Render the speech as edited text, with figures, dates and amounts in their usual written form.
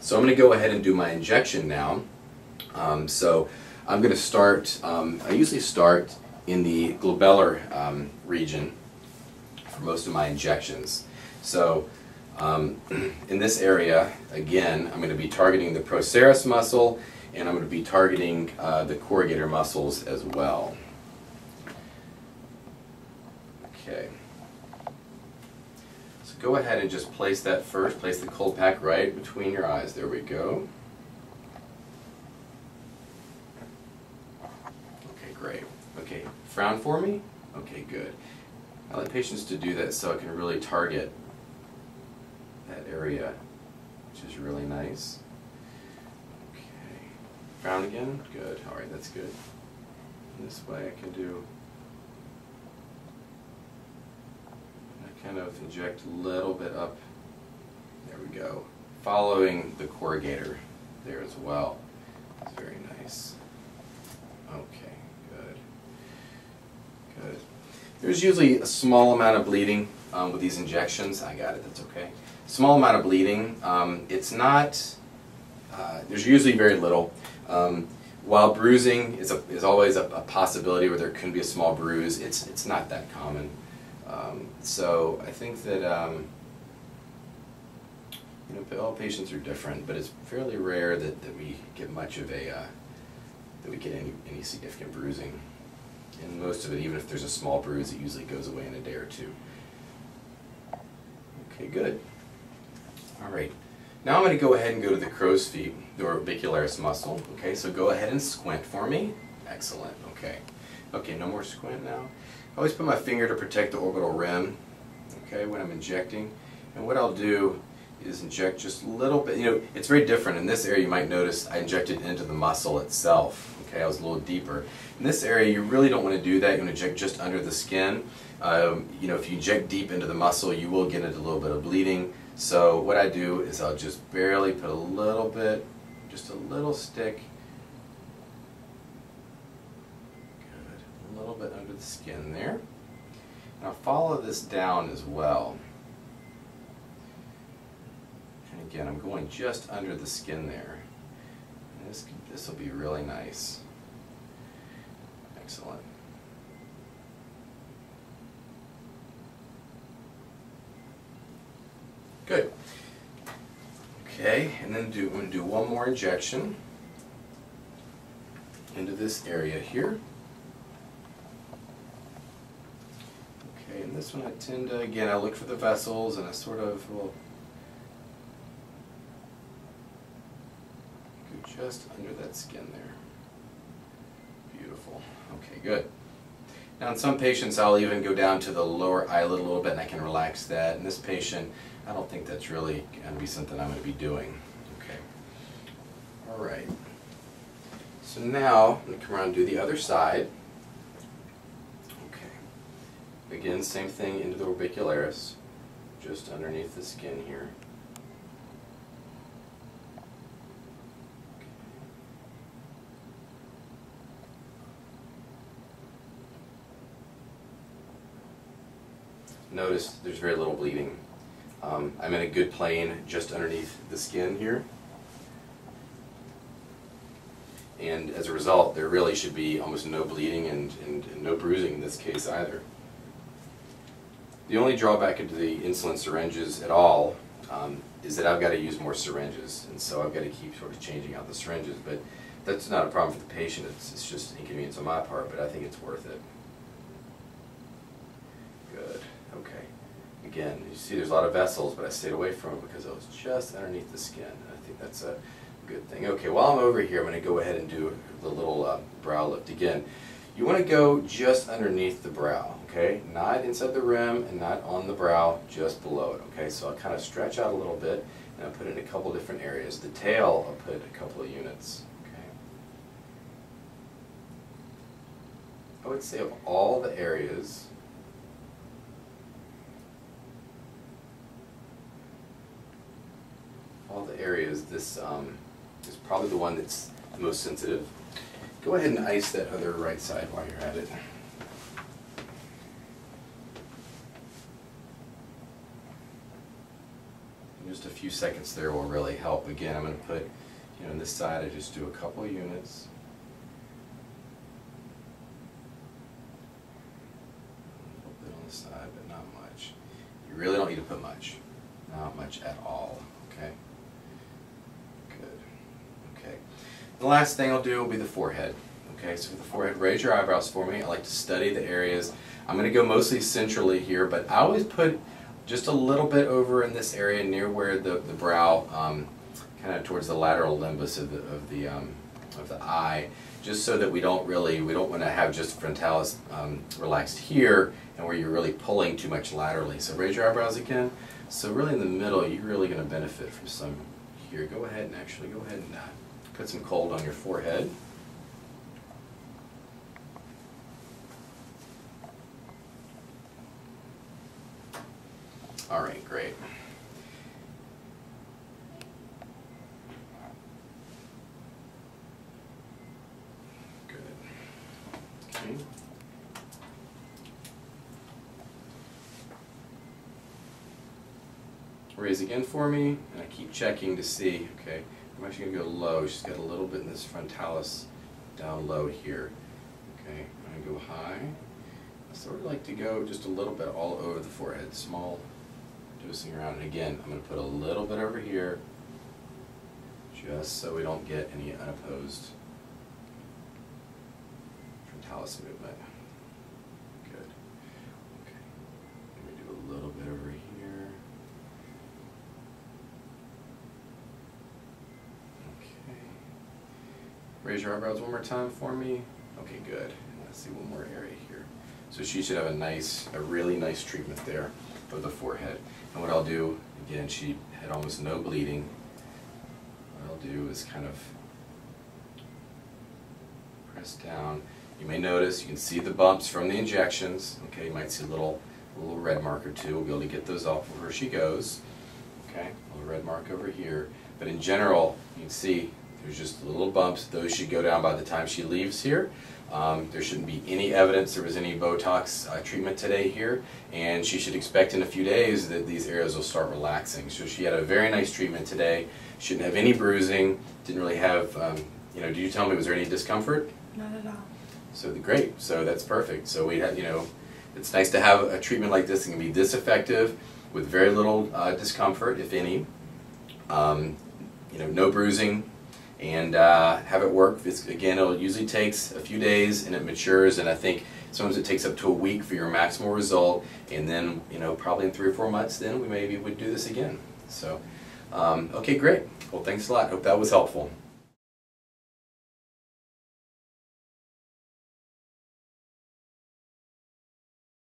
So I'm going to go ahead and do my injection now. So I'm going to start, I usually start in the glabellar region for most of my injections. So in this area, again, I'm going to be targeting the procerus muscle, and I'm going to be targeting the corrugator muscles as well. Okay. So go ahead and just place that first. Place the cold pack right between your eyes. There we go. Okay, great. Okay, frown for me. Okay, good. I like patients to do that so I can really target that area, which is really nice. Okay, frown again. Good. All right, that's good. And this way I can do. Kind of inject a little bit up. There we go. Following the corrugator there as well. It's very nice. Okay, good. Good. There's usually a small amount of bleeding with these injections. I got it, that's okay. Small amount of bleeding. It's not, there's usually very little. While bruising is always a possibility where there can be a small bruise, it's not that common. So I think that you know, all patients are different, but it's fairly rare that we get much of a that we get any significant bruising. And most of it, even if there's a small bruise, it usually goes away in a day or two. Okay, good. All right. Now I'm going to go ahead and go to the crow's feet, the orbicularis muscle. Okay, so go ahead and squint for me. Excellent. Okay. Okay, no more squint now. I always put my finger to protect the orbital rim, okay, when I'm injecting. And what I'll do is inject just a little bit. You know, it's very different. In this area, you might notice I injected into the muscle itself. Okay, I was a little deeper. In this area, you really don't want to do that. You want to inject just under the skin. You know, if you inject deep into the muscle, you will get into a little bit of bleeding. So what I do is I'll just barely put a little bit, just a little stick. A little bit under the skin there. Now follow this down as well. And again, I'm going just under the skin there. And this will be really nice. Excellent. Good. Okay, and then I'm going to do one more injection into this area here. And this one I tend to, again, I look for the vessels and I sort of will go just under that skin there. Beautiful. Okay, good. Now in some patients I'll even go down to the lower eyelid a little bit and I can relax that. In this patient, I don't think that's really going to be something I'm going to be doing. Okay. All right. So now I'm going to come around and do the other side. Again, same thing into the orbicularis, just underneath the skin here. Notice there's very little bleeding. I'm in a good plane just underneath the skin here. And as a result, there really should be almost no bleeding and no bruising in this case either. The only drawback to the insulin syringes at all is that I've got to use more syringes, and so I've got to keep sort of changing out the syringes, but that's not a problem for the patient. It's just an inconvenience on my part, but I think it's worth it. Good. Okay. Again, you see there's a lot of vessels, but I stayed away from it because it was just underneath the skin. I think that's a good thing. Okay, while I'm over here, I'm going to go ahead and do the little brow lift again. You want to go just underneath the brow, okay? Not inside the rim and not on the brow, just below it, okay? So I'll kind of stretch out a little bit and I'll put it in a couple different areas. The tail, I'll put a couple of units, okay? I would say of all the areas, this is probably the one that's the most sensitive. Go ahead and ice that other right side while you're at it. Just a few seconds there will really help. Again, I'm going to put, you know, on this side I just do a couple of units. A little bit on the side, but not much. You really don't need to put much. Not much at all. Okay? Good. Okay. The last thing I'll do will be the forehead. Okay, so for the forehead, raise your eyebrows for me. I like to study the areas. I'm going to go mostly centrally here, but I always put just a little bit over in this area near where the brow, kind of towards the lateral limbus of the eye, just so that we don't want to have just frontalis relaxed here and where you're really pulling too much laterally. So raise your eyebrows again. So really in the middle, you're really going to benefit from some here. Go ahead and put some cold on your forehead. All right, great. Good. Okay. Raise again for me, and I keep checking to see, okay, I'm actually going to go low. She's got a little bit in this frontalis down low here. Okay, I'm going to go high. I sort of like to go just a little bit all over the forehead, small dosing around. And again, I'm going to put a little bit over here just so we don't get any unopposed frontalis movement. Good. Okay. Let me do a little bit over here. Okay. Raise your eyebrows one more time for me. Okay, good. Let's see one more area here. So she should have a really nice treatment there of the forehead. And what I'll do, again, she had almost no bleeding. What I'll do is kind of press down. You may notice, you can see the bumps from the injections. Okay, you might see a little red mark or two. We'll be able to get those off of where she goes. Okay, a little red mark over here. But in general, you can see there's just little bumps. Those should go down by the time she leaves here. There shouldn't be any evidence there was any Botox treatment today here, and she should expect in a few days that these areas will start relaxing. So she had a very nice treatment today. Shouldn't have any bruising. Didn't really have, you know, did you tell me, was there any discomfort? Not at all. So great. So that's perfect. So we had, you know, it's nice to have a treatment like this that can be this effective with very little discomfort, if any. You know, no bruising. And have it work. Again, it usually takes a few days and it matures, and I think sometimes it takes up to a week for your maximal result, and then, you know, probably in 3 or 4 months then we maybe would do this again. So, okay, great. Well, thanks a lot. Hope that was helpful.